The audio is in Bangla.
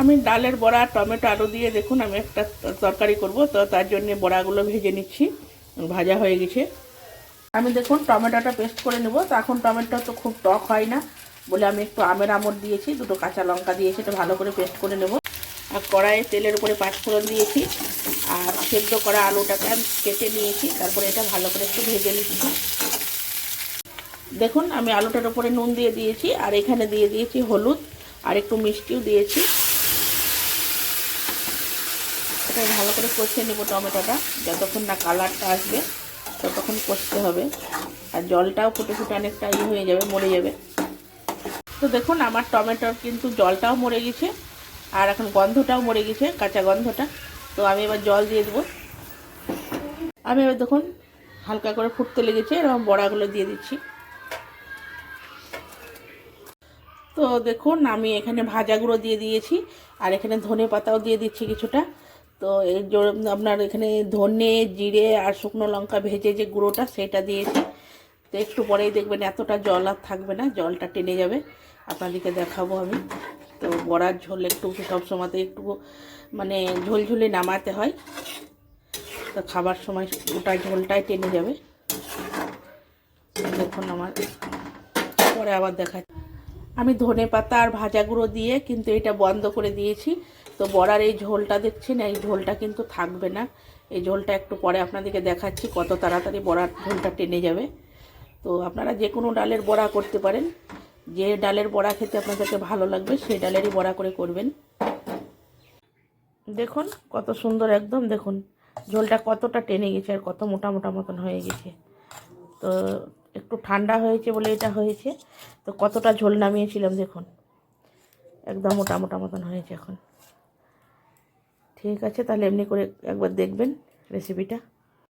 আমি ডালের বড়া টমেটো আলু দিয়ে দেখুন আমি একটা তরকারি করব, তো তার জন্য বড়াগুলো ভেজে নিচ্ছি। ভাজা হয়ে গেছে। আমি দেখুন টমেটোটা পেস্ট করে নেব। তো এখন টমেটো তো খুব টক হয় না বলে আমি একটু আমের আমড় দিয়েছি, দুটো কাঁচা লঙ্কা দিয়েছি, এটা ভালো করে পেস্ট করে নেব। আর কড়াইয়ে তেলের উপরে পাঁচফোড়ন দিয়েছি, আর সেদ্ধ করা আলুটাকে আমি কেটে নিয়েছি, তারপরে এটা ভালো করে একটু ভেজে নিচ্ছি। দেখুন আমি আলুটার উপরে নুন দিয়ে দিয়েছি, আর এখানে দিয়ে দিয়েছি হলুদ, আর একটু মিষ্টিও দিয়েছি। এটা ভালো করে কষিয়ে নেব টমেটোটা, যতক্ষণ না কালারটা আসবে ততক্ষণ কষতে হবে। আর জলটাও ফুটে ফুটে অনেকটা হয়ে যাবে, মরে যাবে। তো দেখুন আমার টমেটোর কিন্তু জলটাও মরে গেছে, আর এখন গন্ধটাও মরে গেছে, কাঁচা গন্ধটা। তো আমি এবার জল দিয়ে দেবো। আমি এবার দেখুন হালকা করে ফুটতে লেগেছে, এরকম বড়াগুলো দিয়ে দিচ্ছি। তো দেখুন আমি এখানে ভাজা গুঁড়ো দিয়ে দিয়েছি, আর এখানে ধনে পাতাও দিয়ে দিচ্ছি কিছুটা। তো এই আপনার এখানে ধনে জিরে আর শুকনো লঙ্কা ভেজে যে গুঁড়োটা সেটা দিয়েছি। তো একটু পরেই দেখবেন এতটা জল আর থাকবে না, জলটা টেনে যাবে। আপনাদেরকে দেখাবো আমি। তো বড়ার ঝোল একটু সবসময়তে একটু মানে ঝোলঝুলি নামাতে হয়, তো খাবার সময় ওটা ঝোলটাই টেনে যাবে। দেখুন আমার পরে আবার দেখাচ্ছি। আমি ধনে পাতা আর ভাজা গুঁড়ো দিয়ে কিন্তু এটা বন্ধ করে দিয়েছি। তো বড়ার এই ঝোলটা দেখছেন, এই ঝোলটা কিন্তু থাকবে না। এই ঝোলটা একটু পরে আপনাদেরকে দেখাচ্ছি কত তাড়াতাড়ি বড়ার ঝোলটা টেনে যাবে। তো আপনারা যে কোনো ডালের বড়া করতে পারেন, যে ডালের বড়া খেতে আপনাদেরকে ভালো লাগবে সেই ডালেরই বড়া করে করবেন। দেখুন কত সুন্দর একদম, দেখুন ঝোলটা কতটা টেনে গেছে আর কত মোটা মোটা মতন হয়ে গেছে। তো একটু ঠান্ডা হয়েছে বলে এটা হয়েছে। তো কতটা ঝোল নামিয়েছিলাম দেখুন, একদম মোটা মোটা মতন হয়েছে এখন। ঠিক আছে, তাহলে এমনি করে একবার দেখবেন রেসিপিটা।